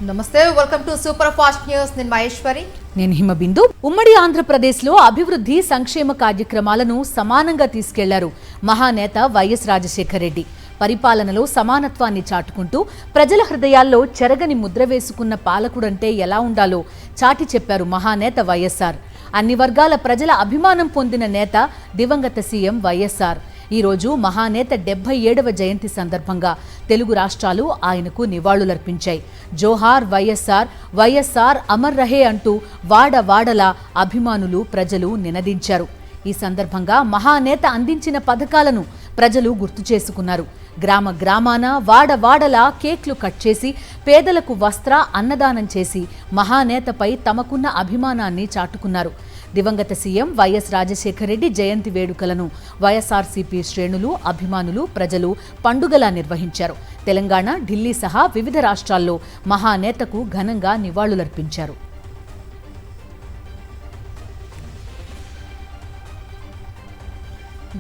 నమస్తే welcome to super fast news నేను మహేశ్వరి నేను హిమబిందు. ఉమ్మడి ఆంధ్రప్రదేశ్లో అభివృద్ధి సంక్షేమ కార్యక్రమాలను సమానంగా తీసుకెళ్లారు మహానేత వైఎస్ రాజశేఖర రెడ్డి. పరిపాలనలో సమానత్వాన్ని చాటుకుంటూ ప్రజల హృదయాల్లో చెరగని ముద్ర వేసుకున్న పాలకుడంటే ఎలా ఉండాలో చాటి చెప్పారు మహానేత వైఎస్ఆర్. అన్ని వర్గాల ప్రజల అభిమానం పొందిన నేత దివంగత సీఎం వైఎస్ఆర్. ఈరోజు మహానేత 77వ జయంతి సందర్భంగా తెలుగు రాష్ట్రాలు ఆయనకు నివాళులర్పించాయి. జోహార్ వైఎస్ఆర్, వైఎస్ఆర్ అమర్ రహే అంటూ వాడవాడలా అభిమానులు ప్రజలు నినదించారు. ఈ సందర్భంగా మహానేత అందించిన పథకాలను ప్రజలు గుర్తు చేసుకున్నారు. గ్రామ గ్రామాన వాడవాడలా కేక్లు కట్ చేసి పేదలకు వస్త్ర అన్నదానం చేసి మహానేతపై తమకున్న అభిమానాన్ని చాటుకున్నారు. దివంగత సీఎం వైఎస్ రాజశేఖర రెడ్డి జయంతి వేడుకలను వైఎస్ఆర్సీపీ శ్రేణులు, అభిమానులు, ప్రజలు పండుగలా నిర్వహించారు. తెలంగాణ, ఢిల్లీ సహా వివిధ రాష్ట్రాల్లో మహానేతకు ఘనంగా నివాళులర్పించారు.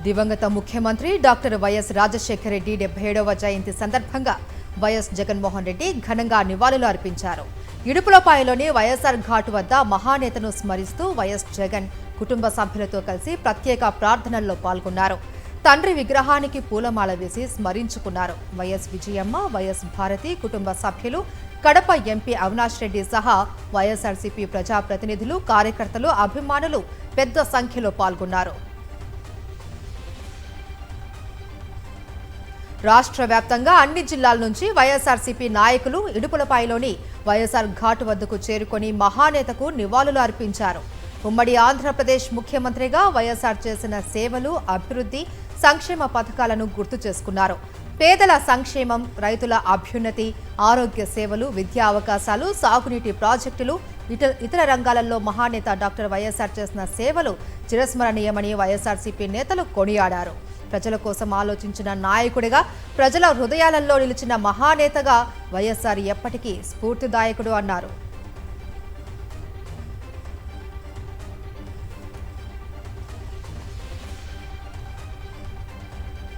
దివంగత ముఖ్యమంత్రి డాక్టర్ వైఎస్ రాజశేఖర రెడ్డి 77వ జయంతి సందర్భంగా వైఎస్ జగన్మోహన్ రెడ్డి ఘనంగా నివాళులు అర్పించారు. ఇడుపులపాయలోని వైఎస్ఆర్ ఘాట్ వద్ద మహానేతను స్మరిస్తూ వైఎస్ జగన్ కుటుంబ సభ్యులతో కలిసి ప్రత్యేక ప్రార్థనల్లో పాల్గొన్నారు. తండ్రి విగ్రహానికి పూలమాల వేసి స్మరించుకున్నారు. వైఎస్ విజయమ్మ, వైఎస్ భారతి కుటుంబ సభ్యులు, కడప ఎంపీ అవినాష్ రెడ్డి సహా వైఎస్ఆర్సీపీ ప్రజాప్రతినిధులు, కార్యకర్తలు, అభిమానులు పెద్ద సంఖ్యలో పాల్గొన్నారు. రాష్ట్ర వ్యాప్తంగా అన్ని జిల్లాల నుంచి వైఎస్ఆర్సీపీ నాయకులు ఇడుపులపాయలోని వైఎస్ఆర్ ఘాట్ వద్దకు చేరుకొని మహానేతకు నివాళులు అర్పించారు. ఉమ్మడి ఆంధ్రప్రదేశ్ ముఖ్యమంత్రిగా వైఎస్ఆర్ చేసిన సేవలు, అభివృద్ధి, సంక్షేమ పథకాలను గుర్తు చేసుకున్నారు. పేదల సంక్షేమం, రైతుల అభ్యున్నతి, ఆరోగ్య సేవలు, విద్యా అవకాశాలు, సాగునీటి ప్రాజెక్టులు, ఇతర రంగాలలో మహానేత డాక్టర్ వైఎస్ఆర్ చేసిన సేవలు చిరస్మరణీయమని వైఎస్ఆర్సీపీ నేతలు కొనియాడారు. ప్రజల కోసం ఆలోచించిన నాయకుడిగా, ప్రజల హృదయాలలో నిలిచిన మహానేతగా వైఎస్ఆర్ ఎప్పటికీ స్ఫూర్తిదాయకుడు అన్నారు.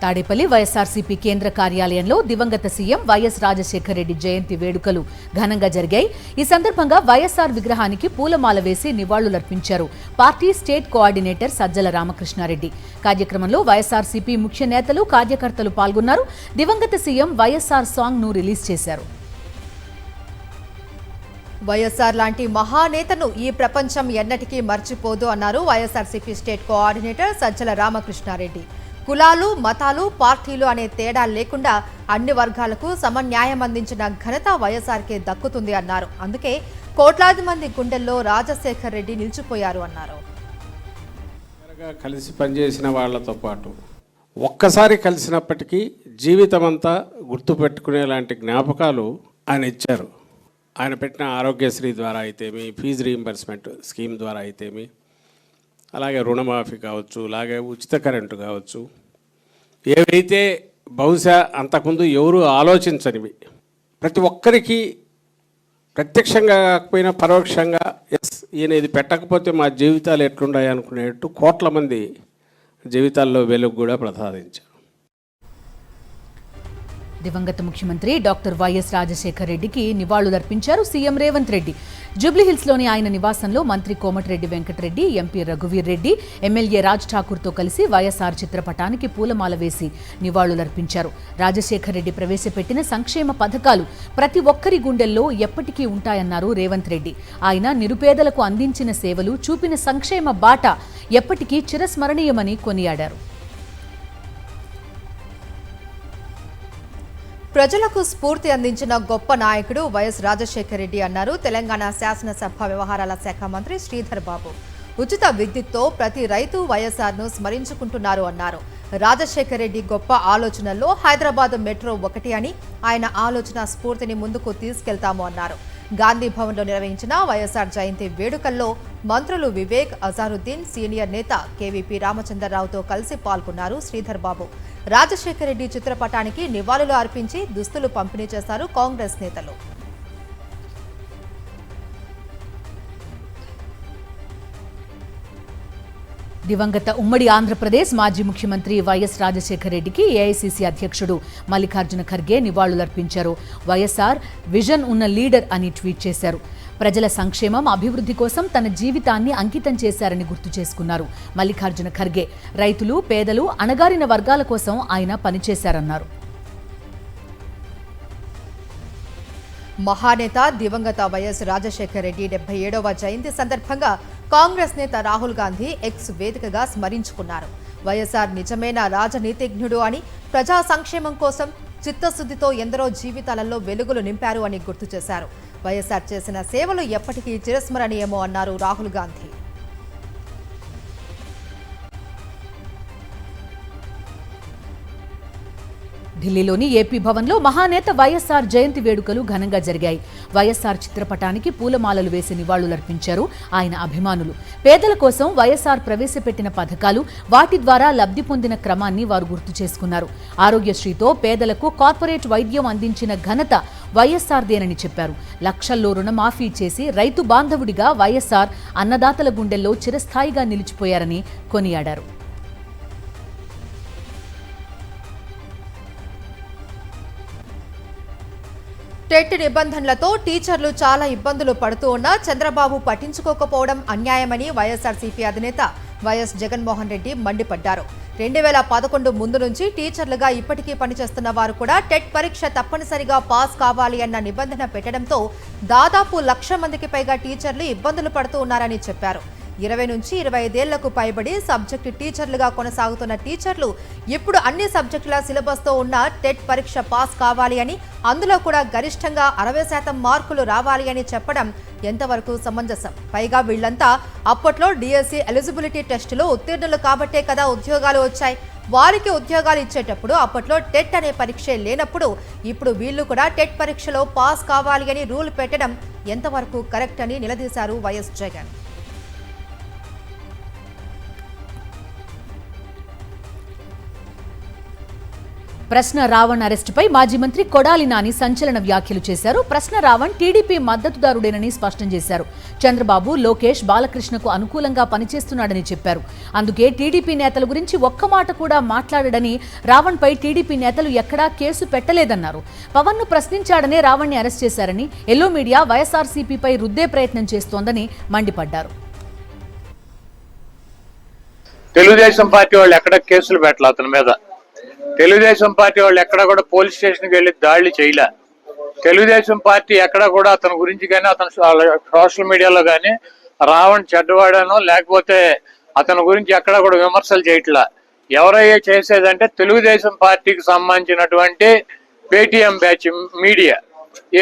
తాడేపల్లి వైఎస్ఆర్సీపీ కేంద్ర కార్యాలయంలో దివంగత సీఎం వైఎస్ రాజశేఖర రెడ్డి జయంతి వేడుకలు ఘనంగా జరిగాయి. ఈ సందర్భంగా వైఎస్ఆర్ విగ్రహానికి పూలమాల వేసి నివాళులర్పించారు party state coordinator Sajjala Ramakrishna Reddy. కార్యక్రమంలో వైఎస్ఆర్సీపీ ముఖ్య నేతలు, కార్యకర్తలు పాల్గొన్నారు. దివంగత సీఎం వైఎస్ఆర్ సాంగ్ ను రిలీజ్ చేశారు. వైఎస్ఆర్ లాంటి మహానేతను ఈ ప్రపంచం ఎన్నటికీ మర్చిపోదు అన్నారు వైఎస్ఆర్సీపీ స్టేట్ కోఆర్డినేటర్ సజ్జల రామకృష్ణారెడ్డి. కులాలు, మతాలు, పార్టీలు అనే తేడా లేకుండా అన్ని వర్గాలకు సమన్యాయం అందించిన ఘనత వైఎస్ఆర్కే దక్కుతుంది అన్నారు. అందుకే కోట్లాది మంది గుండెల్లో రాజశేఖర్ రెడ్డి నిలిచిపోయారు అన్నారు. కలిసి పనిచేసిన వాళ్లతో పాటు ఒక్కసారి కలిసినప్పటికీ జీవితమంతా గుర్తుపెట్టుకునేలాంటి జ్ఞాపకాలు ఆయన ఇచ్చారు. ఆయన పెట్టిన ఆరోగ్యశ్రీ ద్వారా అయితేమి, ఫీజు రీయింబర్స్మెంట్ స్కీమ్ ద్వారా అయితేమి, అలాగే రుణమాఫీ కావచ్చు, అలాగే ఉచిత కరెంటు కావచ్చు, ఏవైతే బహుశా అంతకుముందు ఎవరు ఆలోచించనివి ప్రతి ఒక్కరికి ప్రత్యక్షంగా కాకపోయినా పరోక్షంగా ఈయన ఇది పెట్టకపోతే మా జీవితాలు ఎట్లున్నాయి అనుకునేట్టు కోట్ల మంది జీవితాల్లో వెలుగు కూడా ప్రసాదించారు. దివంగత ముఖ్యమంత్రి డాక్టర్ వైఎస్ రాజశేఖర రెడ్డికి నివాళులర్పించారు సీఎం రేవంత్ రెడ్డి. జూబ్లీహిల్స్లోని ఆయన నివాసంలో మంత్రి కోమటిరెడ్డి వెంకటరెడ్డి, ఎంపీ రఘువీర్ రెడ్డి, ఎమ్మెల్యే రాజ్ ఠాకూర్తో కలిసి వైఎస్ఆర్ చిత్రపటానికి పూలమాల వేసి నివాళులర్పించారు. రాజశేఖర రెడ్డి ప్రవేశపెట్టిన సంక్షేమ పథకాలు ప్రతి ఒక్కరి గుండెల్లో ఎప్పటికీ ఉంటాయన్నారు రేవంత్ రెడ్డి. ఆయన నిరుపేదలకు అందించిన సేవలు, చూపిన సంక్షేమ బాట ఎప్పటికీ చిరస్మరణీయమని కొనియాడారు. ప్రజలకు స్ఫూర్తి అందించిన గొప్ప నాయకుడు వైఎస్ రాజశేఖర రెడ్డి అన్నారు తెలంగాణ శాసనసభ వ్యవహారాల శాఖ మంత్రి శ్రీధర్ బాబు. ఉచిత విద్యుత్తో ప్రతి రైతు వైఎస్ఆర్ను స్మరించుకుంటున్నారు అన్నారు. రాజశేఖర రెడ్డి గొప్ప ఆలోచనల్లో హైదరాబాద్ మెట్రో ఒకటి అని, ఆయన ఆలోచన స్ఫూర్తిని ముందుకు తీసుకెళ్తాము అన్నారు. గాంధీ భవన్లో నిర్వహించిన వైఎస్ఆర్ జయంతి వేడుకల్లో మంత్రులు వివేక్, అజారుద్దీన్, సీనియర్ నేత కేవీపీ రామచంద్రరావుతో కలిసి పాల్గొన్నారు శ్రీధర్ బాబు. రాజశేఖర రెడ్డి చిత్రపటానికి నివాళులు అర్పించి దుస్తులు పంపిణీ చేశారు కాంగ్రెస్ నేతలు. దివంగత ఉమ్మడి ఆంధ్రప్రదేశ్ మాజీ ముఖ్యమంత్రి వైఎస్ రాజశేఖర రెడ్డికి ఏఐసీసీ అధ్యక్షుడు మల్లికార్జున ఖర్గే నివాళులర్పించారు. వైఎస్ఆర్ విజన్ ఉన్న లీడర్ అని ట్వీట్ చేశారు. ప్రజల సంక్షేమం, అభివృద్ధి కోసం తన జీవితాన్ని అంకితం చేశారని గుర్తు చేసుకున్నారు. మల్లికార్జున ఖర్గే రైతులు, పేదలు, అణగారిన వర్గాల కోసం ఆయన పనిచేశారన్నారు. మహానేత దివంగత వైఎస్ రాజశేఖర రెడ్డి 77వ జయంతి సందర్భంగా కాంగ్రెస్ నేత రాహుల్ గాంధీ ఎక్స్ వేదికగా స్మరించుకున్నారు. వైఎస్ఆర్ నిజమైన రాజనీతిజ్ఞుడు అని, ప్రజా సంక్షేమం కోసం చిత్తశుద్ధితో ఎందరో జీవితాలలో వెలుగులు నింపారు అని గుర్తు చేశారు. వైఎస్ఆర్ చేసిన సేవలు ఎప్పటికీ చిరస్మరణీయమో అన్నారు రాహుల్ గాంధీ. ఢిల్లీలోని ఏపీ భవన్లో మహానేత వైఎస్ఆర్ జయంతి వేడుకలు ఘనంగా జరిగాయి. వైఎస్ఆర్ చిత్రపటానికి పూలమాలలు వేసి నివాళులర్పించారు ఆయన అభిమానులు. పేదల కోసం వైఎస్ఆర్ ప్రవేశపెట్టిన పథకాలు, వాటి ద్వారా లబ్ధి పొందిన క్రమాన్ని వారు గుర్తు చేసుకున్నారు. ఆరోగ్యశ్రీతో పేదలకు కార్పొరేట్ వైద్యం అందించిన ఘనత వైఎస్ఆర్దేనని చెప్పారు. లక్షల్లో రుణమాఫీ చేసి రైతు బాంధవుడిగా వైఎస్ఆర్ అన్నదాతల గుండెల్లో చిరస్థాయిగా నిలిచిపోయారని కొనియాడారు. టెట్ నిబంధనలతో టీచర్లు చాలా ఇబ్బందులు పడుతూ ఉన్నా చంద్రబాబు పట్టించుకోకపోవడం అన్యాయమని వైఎస్ఆర్సీపీ అధినేత వైఎస్ జగన్మోహన్ రెడ్డి మండిపడ్డారు. 2011 ముందు నుంచి టీచర్లుగా ఇప్పటికీ పనిచేస్తున్న వారు కూడా టెట్ పరీక్ష తప్పనిసరిగా పాస్ కావాలి అన్న నిబంధన పెట్టడంతో దాదాపు 1,00,000 మందికి పైగా టీచర్లు ఇబ్బందులు పడుతూ ఉన్నారని చెప్పారు. 20 నుంచి 25 ఏళ్లకు పైబడి సబ్జెక్టు టీచర్లుగా కొనసాగుతున్న టీచర్లు ఇప్పుడు అన్ని సబ్జెక్టుల సిలబస్తో ఉన్న టెట్ పరీక్ష పాస్ కావాలి అని, అందులో కూడా గరిష్టంగా 60% మార్కులు రావాలి అని చెప్పడం ఎంతవరకు సమంజసం? పైగా వీళ్లంతా అప్పట్లో డిఎస్సి ఎలిజిబిలిటీ టెస్టులో ఉత్తీర్ణులు కాబట్టే కదా ఉద్యోగాలు వచ్చాయి. వారికి ఉద్యోగాలు ఇచ్చేటప్పుడు అప్పట్లో టెట్ అనే పరీక్షే లేనప్పుడు ఇప్పుడు వీళ్లు కూడా టెట్ పరీక్షలో పాస్ కావాలి అని రూల్ పెట్టడం ఎంతవరకు కరెక్ట్ అని నిలదీశారు వైఎస్ జగన్. ప్రశ్న రావణ్ అరెస్టుపై మాజీ మంత్రి కొడాలి నాని సంచలన వ్యాఖ్యలు చేశారు. ప్రశ్న రావణ్ టీడీపీ మద్దతుదారుడేనని స్పష్టం చేశారు. చంద్రబాబు, లోకేష్ బాలకృష్ణకు అనుకూలంగా పనిచేస్తున్నాడని చెప్పారు. అందుకే టీడీపీ నేతల గురించి ఒక్క మాట కూడా మాట్లాడడని, రావణ్పై టీడీపీ నేతలు ఎక్కడా కేసు పెట్టలేదన్నారు. పవన్ను ప్రశ్నించాడనే రావణ్ని అరెస్ట్ చేశారని, ఎల్లో మీడియా వైఎస్ఆర్సీపీపై రుద్దే ప్రయత్నం చేస్తోందని మండిపడ్డారు. తెలుగుదేశం పార్టీ వాళ్ళు ఎక్కడ కేసులు పెట్టలే అతని మీద. తెలుగుదేశం పార్టీ వాళ్ళు ఎక్కడ కూడా పోలీస్ స్టేషన్కి వెళ్ళి దాడులు చేయలే. తెలుగుదేశం పార్టీ ఎక్కడ కూడా అతని గురించి కానీ, అతను సోషల్ మీడియాలో కానీ రావణ్ చెడ్డవాడనో లేకపోతే అతని గురించి ఎక్కడ కూడా విమర్శలు చేయట్లా. ఎవరయ్యే చేసేదంటే తెలుగుదేశం పార్టీకి సంబంధించినటువంటి పేటీఎం బ్యాచ్ మీడియా,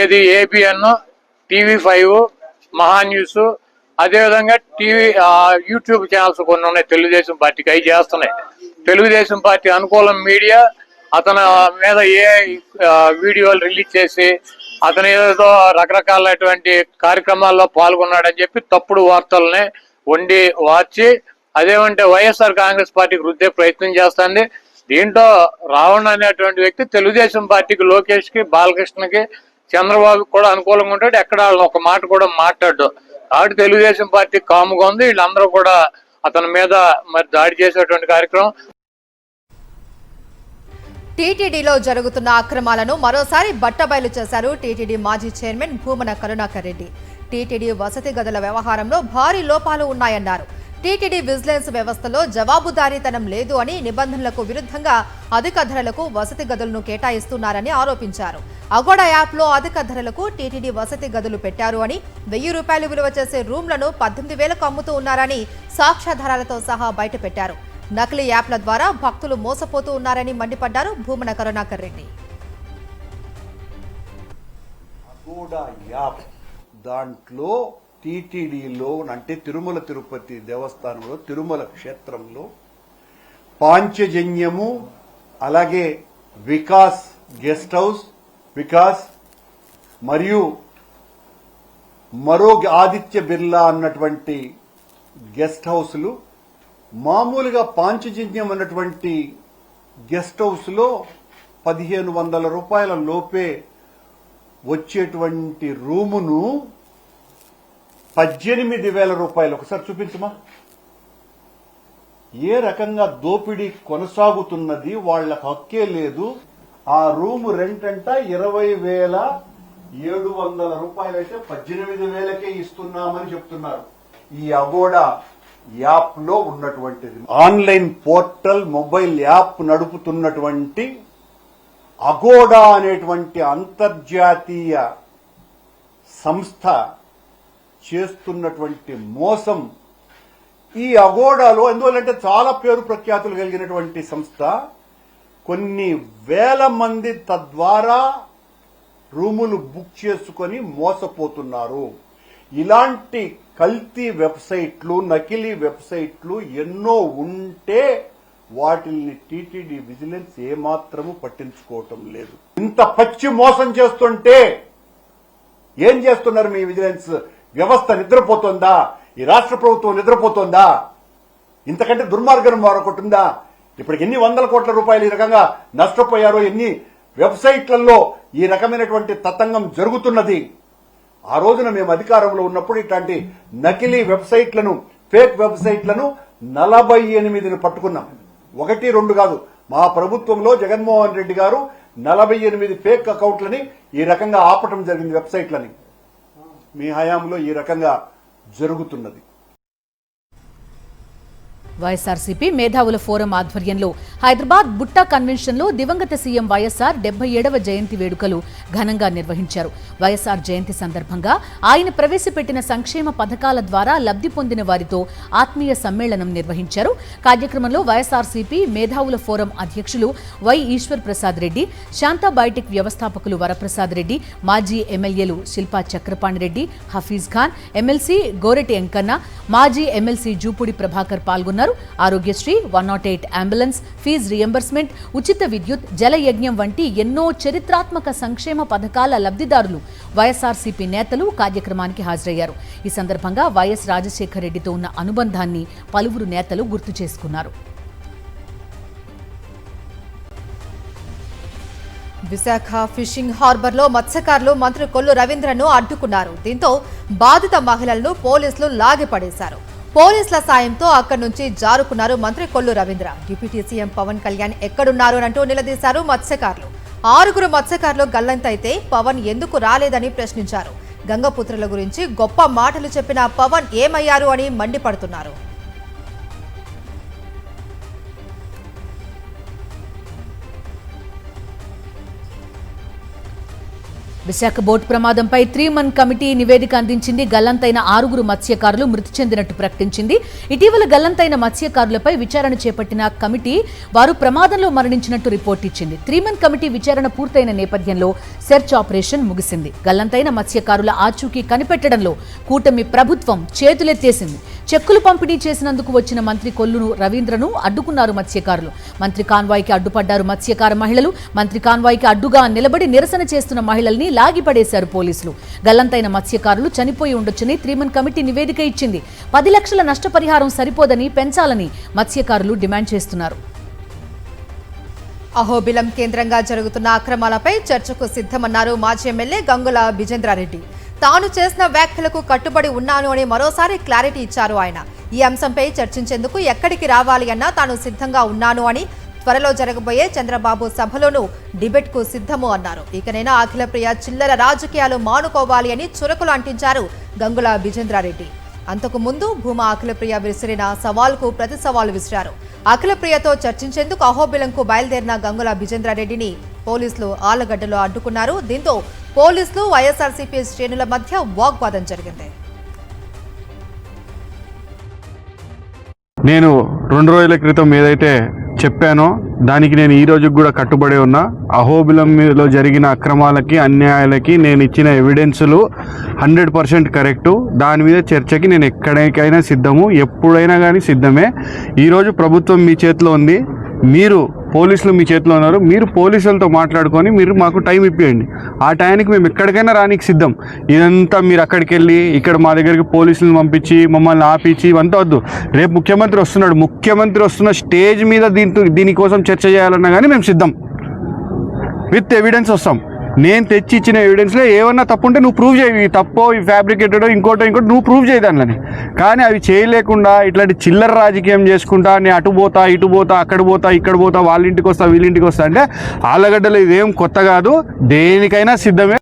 ఏది ఏబిఎన్, TV5, మహా న్యూస్, అదేవిధంగా యూట్యూబ్ ఛానల్స్ కొన్ని ఉన్నాయి తెలుగుదేశం పార్టీకి, అవి చేస్తున్నాయి. తెలుగుదేశం పార్టీ అనుకూలం మీడియా అతని మీద వీడియోలు రిలీజ్ చేసి అతను ఏదో రకరకాలైనటువంటి కార్యక్రమాల్లో పాల్గొన్నాడని చెప్పి తప్పుడు వార్తల్ని వండి వార్చి అదేమంటే వైఎస్ఆర్ కాంగ్రెస్ పార్టీకి రుద్దే ప్రయత్నం చేస్తుంది. దీంట్లో రావణ్ అనేటువంటి వ్యక్తి తెలుగుదేశం పార్టీకి, లోకేష్కి, బాలకృష్ణకి, చంద్రబాబుకి కూడా అనుకూలంగా ఉంటాడు. ఎక్కడ ఒక మాట కూడా మాట్లాడు. కాబట్టి తెలుగుదేశం పార్టీ కాముగా ఉంది. వీళ్ళందరూ కూడా అతని మీద మరి దాడి చేసేటువంటి కార్యక్రమం. టీటీడీలో జరుగుతున్న అక్రమాలను మరోసారి బట్టబయలు చేశారు టీటీడీ మాజీ చైర్మన్ భూమన కరుణాకర్ రెడ్డి. టీటీడీ వసతి గదుల వ్యవహారంలో భారీ లోపాలు ఉన్నాయన్నారు. టీటీడీ విజిలెన్స్ వ్యవస్థలో జవాబుదారీతనం లేదు అని, నిబంధనలకు విరుద్ధంగా అధిక ధరలకు వసతి గదులను కేటాయిస్తున్నారని ఆరోపించారు. అగోడా యాప్లో అధిక ధరలకు టీటీడీ వసతి గదులు పెట్టారు అని, 1,000 రూపాయలు విలువ చేసే రూమ్లను 18,000కు అమ్ముతూ ఉన్నారని సాక్ష్యాధారాలతో సహా బయటపెట్టారు. నకిలీ యాప్ల ద్వారా భక్తులు మోసపోతూ ఉన్నారని మండిపడ్డారు భూమన కరుణాకర్ రెడ్డి. అగోడా యాప్ దాంట్లో టీటీడీలో అంటే తిరుమల తిరుపతి దేవస్థానంలో, తిరుమల క్షేత్రంలో పాంచజన్యము, అలాగే వికాస్ గెస్ట్ హౌస్, వికాస్ మరియు మరో ఆదిత్య బిర్లా అన్నటువంటి గెస్ట్ హౌస్లు, మామూలుగా పాంచజన్యం అన్నటువంటి గెస్ట్ హౌస్లో 1,500 రూపాయల లోపే వచ్చేటువంటి రూమును 18,000 రూపాయలు. ఒకసారి చూపించమా. ఏ రకంగా దోపిడీ కొనసాగుతున్నది, వాళ్ళకి హక్కే లేదు. ఆ రూమ్ రెంట్ అంట 20,700 రూపాయలైతే 18,000కే ఇస్తున్నామని చెప్తున్నారు. ఈ అగోడా యాప్ లో ఉన్నటువంటిది online portal mobile app నడుపుతున్నటువంటి Aguada అనేటువంటి అంతర్జాతీయ సంస్థ చేస్తున్నటువంటి మోసం. ఈ అగోడాలో ఎందువల్లంటే చాలా పేరు ప్రఖ్యాతులు కలిగినటువంటి సంస్థ, కొన్ని వేల మంది తద్వారా రూములు బుక్ చేసుకొని మోసపోతున్నారు. ఇలాంటి కల్తీ వెబ్సైట్లు, నకిలీ వెబ్సైట్లు ఎన్నో ఉంటే వాటిల్ని టీటీడీ విజిలెన్స్ ఏమాత్రము పట్టించుకోవటం లేదు. ఇంత పచ్చి మోసం చేస్తుంటే ఏం చేస్తున్నారు మీ విజిలెన్స్ వ్యవస్థ? నిద్రపోతుందా? ఈ రాష్ట్ర ప్రభుత్వం నిద్రపోతుందా? ఇంతకంటే దుర్మార్గం మరొకటి ఉందా? ఇప్పటికి ఎన్ని వందల కోట్ల రూపాయలు ఈ రకంగా నష్టపోయారో, ఎన్ని వెబ్సైట్లలో ఈ రకమైనటువంటి తతంగం జరుగుతున్నది. ఆ రోజున మేము అధికారంలో ఉన్నప్పుడు ఇట్లాంటి నకిలీ వెబ్సైట్లను, ఫేక్ వెబ్సైట్లను 48ని పట్టుకున్నాం. 1, 2 కాదు. మా ప్రభుత్వంలో జగన్మోహన్ రెడ్డి గారు 48 ఫేక్ అకౌంట్లని ఈ రకంగా ఆపటం జరిగింది, వెబ్సైట్లని. మీ హయాంలో ఈ రకంగా జరుగుతున్నది. వైఎస్ఆర్సీపీ మేధావుల ఫోరం ఆధ్వర్యంలో హైదరాబాద్ బుట్టా కన్వెన్షన్లో దివంగత సీఎం వైఎస్ఆర్ 77వ జయంతి వేడుకలు ఘనంగా నిర్వహించారు. వైఎస్ఆర్ జయంతి సందర్భంగా ఆయన ప్రవేశపెట్టిన సంక్షేమ పథకాల ద్వారా లబ్ధి పొందిన వారితో ఆత్మీయ సమ్మేళనం నిర్వహించారు. కార్యక్రమంలో వైఎస్ఆర్సీపీ మేధావుల ఫోరం అధ్యక్షులు వై ఈశ్వర్ ప్రసాద్ రెడ్డి, శాంతా బయోటెక్ వ్యవస్థాపకులు వరప్రసాద్ రెడ్డి, మాజీ ఎమ్మెల్యేలు శిల్పా చక్రపాణి రెడ్డి, హఫీజ్ ఖాన్, ఎమ్మెల్సీ గోరెటి ఎంకన్న, మాజీ ఎమ్మెల్సీ జూపూడి ప్రభాకర్ పాల్గొన్నారు. ఆరోగ్యశ్రీ, 108 అంబులెన్స్, ఫీజు రియంబర్స్మెంట్, ఉచిత విద్యుత్, జలయజ్ఞం వంటి ఎన్నో చరిత్రాత్మక సంక్షేమ పథకాల లబ్ధిదారులు, వైఎస్ఆర్సీపీ నేతలు కార్యక్రమానికి హాజరయ్యారు. ఈ సందర్భంగా వైఎస్ రాజశేఖర రెడ్డితో ఉన్న అనుబంధాన్ని పలువురు నేతలు గుర్తు చేసుకున్నారు. విశాఖ ఫిషింగ్ హార్బర్లో మత్స్యకారులు మంత్రి కొల్లు రవీంద్రను అడ్డుకున్నారు. దీంతో బాధిత మహిళలను పోలీసులు లాగిపడేశారు. పోలీసుల సాయంతో అక్కడి నుంచి జారుకున్నారు మంత్రి కొల్లు రవీంద్ర. డిప్యూటీ సీఎం పవన్ కళ్యాణ్ ఎక్కడున్నారు అంటూ నిలదీశారు మత్స్యకారులు. 6 మత్స్యకారులు గల్లంతైతే పవన్ ఎందుకు రాలేదని ప్రశ్నించారు. గంగపుత్రుల గురించి గొప్ప మాటలు చెప్పిన పవన్ ఏమయ్యారు అని మండిపడుతున్నారు. విశాఖ బోట్ ప్రమాదంపై 3-man కమిటీ నివేదిక అందించింది. గల్లంతైన 6 మత్స్యకారులు మృతి చెందినట్టు ప్రకటించింది. ఇటీవల గల్లంతైన మత్స్యకారులపై విచారణ చేపట్టిన కమిటీ వారు ప్రమాదంలో మరణించినట్టు రిపోర్ట్ ఇచ్చింది. 3-man కమిటీ విచారణ పూర్తయిన నేపథ్యంలో సెర్చ్ ఆపరేషన్ ముగిసింది. గల్లంతైన మత్స్యకారుల ఆచూకీ కనిపెట్టడంలో కూటమి ప్రభుత్వం చేతులెత్తేసింది. చెక్కులు పంపిణీ చేసినందుకు వచ్చిన మంత్రి కొల్లును రవీంద్రను అడ్డుకున్నారు మత్స్యకారులు. మంత్రి కాన్వాయ్కి అడ్డుపడ్డారు మత్స్యకార మహిళలు. మంత్రి కాన్వాయ్కి అడ్డుగా నిలబడి నిరసన చేస్తున్న మహిళల్ని లాగిపడేశారు పోలీసులు. గల్లంతైన మత్స్యకారులు చనిపోయి ఉండొచ్చని 3-man కమిటీ నివేదిక ఇచ్చింది. 10 లక్షల నష్టపరిహారం సరిపోదని పెంచాలని మత్స్యకారులు డిమాండ్ చేస్తున్నారు. అహోబిలం కేంద్రంగా జరుగుతున్న అక్రమాలపై చర్చకు సిద్ధమన్నారు మాజీ ఎమ్మెల్యే గంగుల బిజేంద్రారెడ్డి. తాను చేసిన వ్యాఖ్యలకు కట్టుబడి ఉన్నాను అని మరోసారి క్లారిటీ ఇచ్చారు ఆయన. ఈ అంశంపై చర్చించేందుకు ఎక్కడికి రావాలి అన్నా తాను సిద్ధంగా ఉన్నాను అని, త్వరలో జరగబోయే చంద్రబాబు సభలోనూ డిబేట్కు సిద్ధము అన్నారు. ఇకనైనా అఖిలప్రియ చిల్లర రాజకీయాలు మానుకోవాలి అని చురకులు అంటించారు గంగుల బిజేంద్రారెడ్డి. అంతకు ముందు భూమా అఖిలప్రియ విసిరిన సవాల్కు ప్రతి సవాలు విసిరారు. అఖిలప్రియతో చర్చించేందుకు అహోబిలంకు బయలుదేరిన గంగుల బిజేంద్రారెడ్డిని పోలీసులు ఆళ్లగడ్డలో అడ్డుకున్నారు. దీంతో పోలీసులు వైఎస్ఆర్సీపీ శ్రేణుల మధ్య వాగ్వాదం జరిగింది. నేను 2 రోజుల క్రితం ఏదైతే చెప్పానో దానికి నేను ఈ రోజు కూడా కట్టుబడి ఉన్నా. అహోబిలంలో జరిగిన అక్రమాలకి, అన్యాయాలకి నేను ఇచ్చిన ఎవిడెన్సులు 100% కరెక్టు. దాని మీద చర్చకి నేను ఎక్కడికైనా సిద్ధము, ఎప్పుడైనా కానీ సిద్ధమే. ఈరోజు ప్రభుత్వం మీ చేతిలో ఉంది, మీరు పోలీసులు మీ చేతిలో ఉన్నారు. మీరు పోలీసులతో మాట్లాడుకొని మీరు మాకు టైం ఇప్పియండి. ఆ టైంకి మేము ఎక్కడికైనా రానికి సిద్ధం. ఇదంతా మీరు అక్కడికి వెళ్ళి ఇక్కడ మా దగ్గరికి పోలీసులను పంపించి మమ్మల్ని ఆపించి ఇవంతా వద్దు. రేపు ముఖ్యమంత్రి వస్తున్నాడు, ముఖ్యమంత్రి వస్తున్న స్టేజ్ మీద దీనికోసం చర్చ చేయాలన్నా కానీ మేము సిద్ధం. విత్ ఎవిడెన్స్ వస్తాం. నేను తెచ్చి ఇచ్చిన ఎవిడెన్స్లో ఏమన్నా తప్పు ఉంటే నువ్వు ప్రూవ్ చేయి, తప్పో ఈ ఫ్యాబ్రికేటెడో ఇంకోటో నువ్వు ప్రూవ్ చేయి దానిని. కానీ అవి చేయలేకుండా ఇట్లాంటి చిల్లర రాజకీయం చేసుకుంటా నేను అటు పోతా ఇటు పోతా అక్కడ పోతా ఇక్కడ పోతా వాళ్ళ ఇంటికి వస్తా వీళ్ళింటికి వస్తా అంటే ఆళ్ళగడ్డలో ఇదేం కొత్త కాదు, దేనికైనా సిద్ధమే.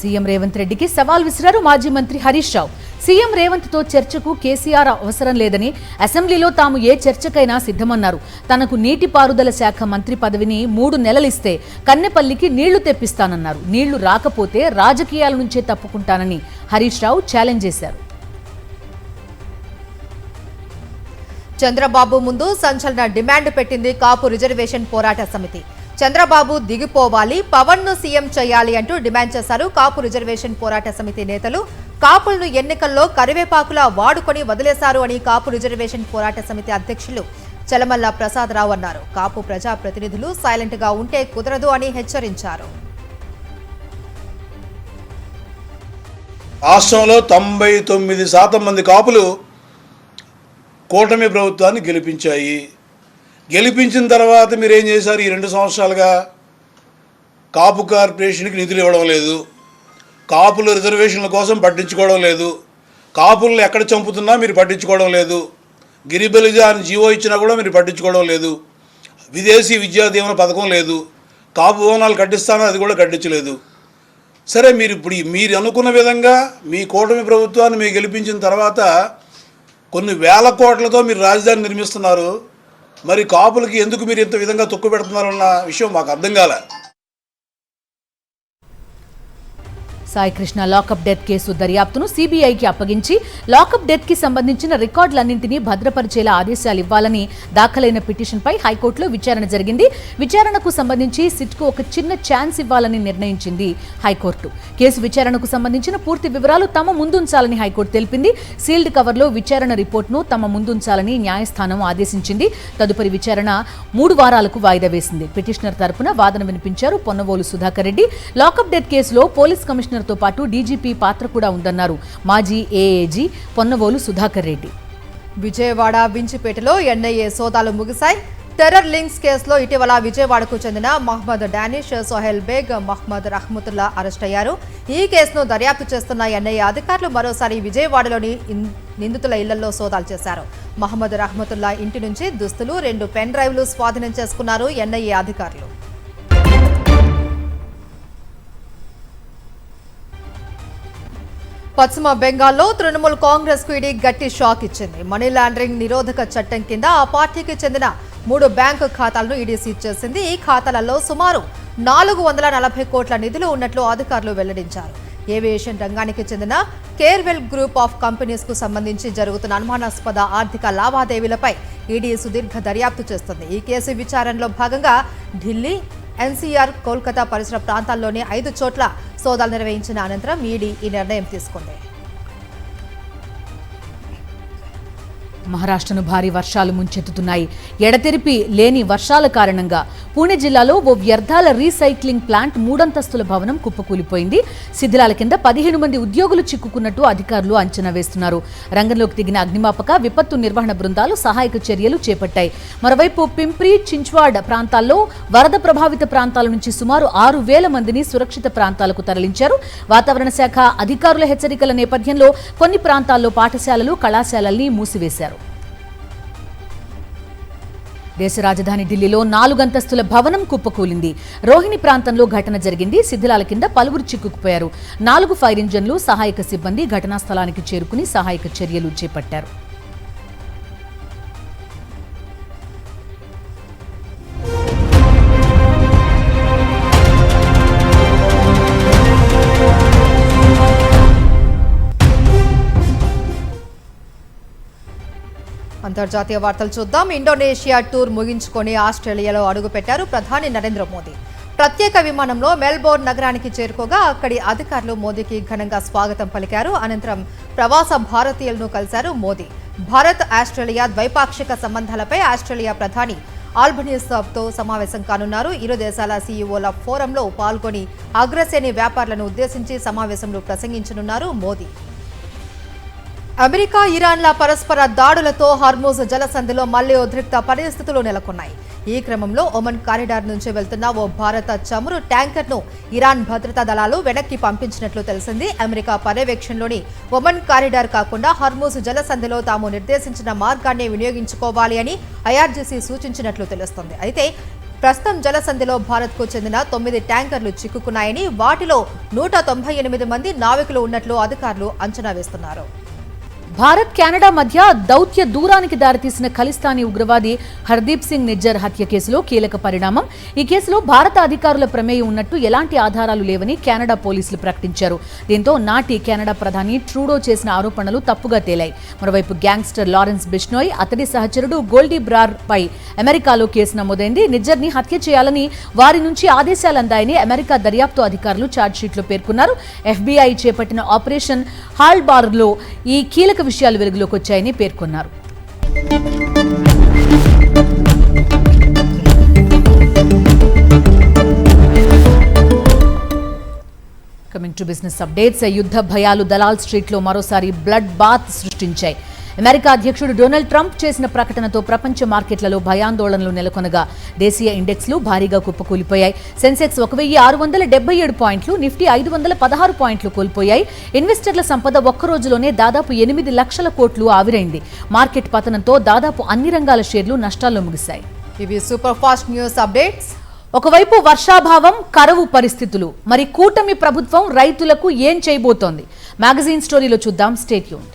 సీఎం రేవంత్ రెడ్డికి సవాల్ విసిరారు మాజీ మంత్రి హరీష్ రావు. సీఎం రేవంత్తో చర్చకు కేసీఆర్ అవసరం లేదని, అసెంబ్లీలో తాము ఏ చర్చకైనా సిద్ధమన్నారు. తనకు నీటిపారుదల శాఖ మంత్రి పదవిని 3 నెలలిస్తే కన్నెపల్లికి నీళ్లు తెప్పిస్తానన్నారు. నీళ్లు రాకపోతే రాజకీయాల నుంచే తప్పుకుంటానని హరీష్ రావు ఛాలెంజ్ చేశారు. చంద్రబాబు ముందు సంచలన డిమాండ్ పెట్టింది కాపు రిజర్వేషన్ పోరాట సమితి. చంద్రబాబు దిగిపోవాలి, పవన్ ను సీఎం చేయాలి అంటూ డిమాండ్ చేశారు కాపు రిజర్వేషన్ పోరాట సమితి నేతలు. కాపులను ఎన్నికల్లో కరివేపాకులా వాడుకొని వదిలేశారు అని కాపు రిజర్వేషన్ పోరాట సమితి అధ్యక్షులు చలమల్ల ప్రసాదరావు అన్నారు. కాపు ప్రజా ప్రతినిధులు సైలెంట్ గా ఉంటే కుదరదు అని హెచ్చరించారు. రాష్ట్రంలో 99% మంది కాపులు కూటమి ప్రభుత్వాన్ని గెలిపించాయి. గెలిపించిన తర్వాత మీరు ఏం చేశారు? ఈ 2 సంవత్సరాలుగా కాపు కార్పొరేషన్కి నిధులు ఇవ్వడం లేదు, కాపుల రిజర్వేషన్ల కోసం పట్టించుకోవడం లేదు, కాపులను ఎక్కడ చంపుతున్నా మీరు పట్టించుకోవడం లేదు, గిరిబెలిజా అని జీవో ఇచ్చినా కూడా మీరు పట్టించుకోవడం లేదు, విదేశీ విద్యా దీవెన పథకం లేదు, కాపు భవనాలు కట్టిస్తానో అది కూడా కట్టించలేదు. సరే, మీరు ఇప్పుడు మీరు అనుకున్న విధంగా మీ కూటమి ప్రభుత్వాన్ని మీరు గెలిపించిన తర్వాత కొన్ని వేల కోట్లతో మీరు రాజధాని నిర్మిస్తున్నారు. మరి కాపులకి ఎందుకు మీరు ఇంత విధంగా తొక్కు పెడుతున్నారన్న విషయం మాకు అర్థం కాలే. Sai Krishna lockup death case దర్యాప్తును సీబీఐకి అప్పగించి లాకప్ డెత్ కి సంబంధించిన రికార్డులన్నింటినీ భద్రపరిచేలా ఆదేశాలు ఇవ్వాలని దాఖలైన పిటిషన్పై హైకోర్టులో విచారణ జరిగింది. విచారణకు సంబంధించి సిట్కు ఒక చిన్న ఛాన్స్ ఇవ్వాలని నిర్ణయించింది హైకోర్టు. కేసు విచారణకు సంబంధించిన పూర్తి వివరాలు తమ ముందుంచాలని హైకోర్టు తెలిపింది. సీల్డ్ కవర్లో విచారణ రిపోర్టును తమ ముందుంచాలని న్యాయస్థానం ఆదేశించింది. తదుపరి విచారణ 3 వారాలకు వాయిదా వేసింది. పిటిషనర్ తరపున వాదన వినిపించారు పొన్నవోలు సుధాకర్ రెడ్డి. లాకప్ డెత్ కేసులో పోలీస్ కమిషనర్ తో పాటు డీజీపీ పాత్ర కూడా ఉందన్నారు మాజీ ఏఏజీ పొన్నవోలు సుధాకర్ రెడ్డి. విజయవాడ వించిపేటలో ఎన్ఐఏ సోదాలు ముగిశాయి. టెర్రర్ లింక్స్ కేసులో ఇటీవల విజయవాడకు చెందిన మహ్మద్ డానిష్, సోహెల్ బేగ్, మహ్మద్ రహ్మతుల్లా అరెస్ట్ అయ్యారు. ఈ కేసును దర్యాప్తు చేస్తున్న ఎన్ఐఏ అధికారులు మరోసారి విజయవాడలోని నిందితుల ఇళ్లలో సోదాలు చేశారు. మహ్మద్ రహ్మతుల్లా ఇంటి నుంచి దుస్తులు, 2 పెన్ డ్రైవ్లు స్వాధీనం చేసుకున్నారు ఎన్ఐఏ అధికారులు. పశ్చిమ బెంగాల్లో తృణమూల్ కాంగ్రెస్ కు ఈడీ గట్టి షాక్ ఇచ్చింది. మనీ లాండరింగ్ నిరోధక చట్టం కింద ఆ పార్టీకి చెందిన 3 బ్యాంకు ఖాతాలను ఈడీ సీజ్ చేసింది. ఈ ఖాతాలలో సుమారు 440 కోట్ల నిధులు ఉన్నట్లు అధికారులు వెల్లడించారు. ఏవియేషన్ రంగానికి చెందిన కేర్వెల్ గ్రూప్ ఆఫ్ కంపెనీస్ కు సంబంధించి జరుగుతున్న అనుమానాస్పద ఆర్థిక లావాదేవీలపై ఈడీ సుదీర్ఘ దర్యాప్తు చేస్తుంది. ఈ కేసు విచారణలో భాగంగా ఢిల్లీ, ఎన్సీఆర్, కోల్కతా పరిసర ప్రాంతాల్లోని 5 చోట్ల సోదాలు నిర్వహించిన అనంతరం ఈడీ ఈ నిర్ణయం తీసుకుంది. మహారాష్ట్రను భారీ వర్షాలు ముంచెత్తుతున్నాయి. ఎడతెరిపి లేని వర్షాల కారణంగా పూణె జిల్లాలో ఓ వ్యర్థాల రీసైక్లింగ్ ప్లాంట్ 3 అంతస్తుల భవనం కుప్పకూలిపోయింది. శిథిలాల కింద 15 మంది ఉద్యోగులు చిక్కుకున్నట్టు అధికారులు అంచనా వేస్తున్నారు. రంగంలోకి దిగిన అగ్నిమాపక, విపత్తు నిర్వహణ బృందాలు సహాయక చర్యలు చేపట్టాయి. మరోవైపు పింప్రి, చించ్వాడ్ ప్రాంతాల్లో వరద ప్రభావిత ప్రాంతాల నుంచి సుమారు 6,000 మందిని సురక్షిత ప్రాంతాలకు తరలించారు. వాతావరణ శాఖ అధికారుల హెచ్చరికల నేపథ్యంలో కొన్ని ప్రాంతాల్లో పాఠశాలలు, కళాశాలల్ని మూసివేశారు. దేశ రాజధాని ఢిల్లీలో 4 అంతస్తుల భవనం కుప్పకూలింది. రోహిణి ప్రాంతంలో ఘటన జరిగింది. శిథిలాల కింద పలువురు చిక్కుకుపోయారు. 4 ఫైర్ ఇంజన్లు, సహాయక సిబ్బంది ఘటనా స్థలానికి చేరుకుని సహాయక చర్యలు చేపట్టారు. అంతర్జాతీయ వార్తలు చూద్దాం. ఇండోనేషియా టూర్ ముగించుకొని ఆస్ట్రేలియాలో అడుగుపెట్టారు ప్రధాని నరేంద్ర మోదీ. ప్రత్యేక విమానంలో మెల్బోర్న్ నగరానికి చేరుకోగా అక్కడి అధికారులు మోదీకి ఘనంగా స్వాగతం పలికారు. అనంతరం ప్రవాస భారతీయులను కలిశారు మోదీ. భారత్ ఆస్ట్రేలియా ద్వైపాక్షిక సంబంధాలపై ఆస్ట్రేలియా ప్రధాని ఆల్బనీస్తో సమావేశం కానున్నారు. ఇరు దేశాల సీఈఓల ఫోరంలో పాల్గొని అగ్రశ్రేణి వ్యాపారులను ఉద్దేశించి సమావేశంలో ప్రసంగించనున్నారు మోదీ. అమెరికా ఇరాన్ల పరస్పర దాడులతో హార్మోజ్ జలసంధిలో మళ్లీ ఉద్రిక్త పరిస్థితులు నెలకొన్నాయి. ఈ క్రమంలో ఒమన్ కారిడార్ నుంచి వెళ్తున్న ఓ భారత చమురు ట్యాంకర్ను ఇరాన్ భద్రతా దళాలు వెనక్కి పంపించినట్లు తెలిసింది. అమెరికా పర్యవేక్షణలోని ఒమన్ కారిడార్ కాకుండా హార్మోజ్ జలసంధిలో తాము నిర్దేశించిన మార్గాన్ని వినియోగించుకోవాలి అని ఐఆర్జీసీ సూచించినట్లు తెలుస్తోంది. అయితే ప్రస్తుతం జలసంధిలో భారత్కు చెందిన 9 ట్యాంకర్లు చిక్కుకున్నాయని, వాటిలో 198 మంది నావికులు ఉన్నట్లు అధికారులు అంచనా వేస్తున్నారు. భారత్ కెనడా మధ్య దౌత్య దూరానికి దారితీసిన ఖలిస్తానీ ఉగ్రవాది హర్దీప్ సింగ్ నిజ్జర్ హత్య కేసులో కీలక పరిణామం. ఈ కేసులో భారత అధికారుల ప్రమేయం ఉన్నట్టు ఎలాంటి ఆధారాలు లేవని కెనడా పోలీసులు ప్రకటించారు. దీంతో నాటి కెనడా ప్రధాని ట్రూడో చేసిన ఆరోపణలు తప్పుగా తేలాయి. మరోవైపు గ్యాంగ్స్టర్ లారెన్స్ బిష్నోయ్, అతడి సహచరుడు గోల్డీ బ్రార్ పై అమెరికాలో కేసు నమోదైంది. నిజ్జర్ని హత్య చేయాలని వారి నుంచి ఆదేశాలు అందాయని అమెరికా దర్యాప్తు అధికారులు ఛార్జ్షీట్లో పేర్కొన్నారు. FBI చేపట్టిన ఆపరేషన్ హాల్బార్లో ఈ కీలక విషయాలు వెలుగులోకి వచ్చాయని పేర్కొన్నారు. Coming to business updates. యుద్ధ భయాలు దలాల్ స్ట్రీట్లో మరోసారి బ్లడ్ బాత్ సృష్టించాయి. అమెరికా అధ్యక్షుడు డొనాల్డ్ ట్రంప్ చేసిన ప్రకటనతో ప్రపంచ మార్కెట్లలో భయాందోళనలు నెలకొనగా దేశీయ ఇండెక్స్లు భారీగా కుప్పకూలిపోయాయి. సెన్సెక్స్ 1677 పాయింట్లు, నిఫ్టీ 516 పాయింట్లు కోల్పోయాయి. ఇన్వెస్టర్ల సంపద ఒక్క రోజులోనే దాదాపు 8 లక్షల కోట్లు ఆవిరైంది. మార్కెట్ పతనంతో దాదాపు అన్ని రంగాల షేర్లు నష్టాల్లో ముగిశాయి. ఇవి సూపర్ ఫాస్ట్ న్యూస్ అప్డేట్స్. ఒకవైపు వర్షాభావం, కరువు పరిస్థితులు, మరి కూటమి ప్రభుత్వం రైతులకు ఏం చేయబోతోంది? మ్యాగజైన్ స్టోరీలో చూద్దాం. Stay tuned.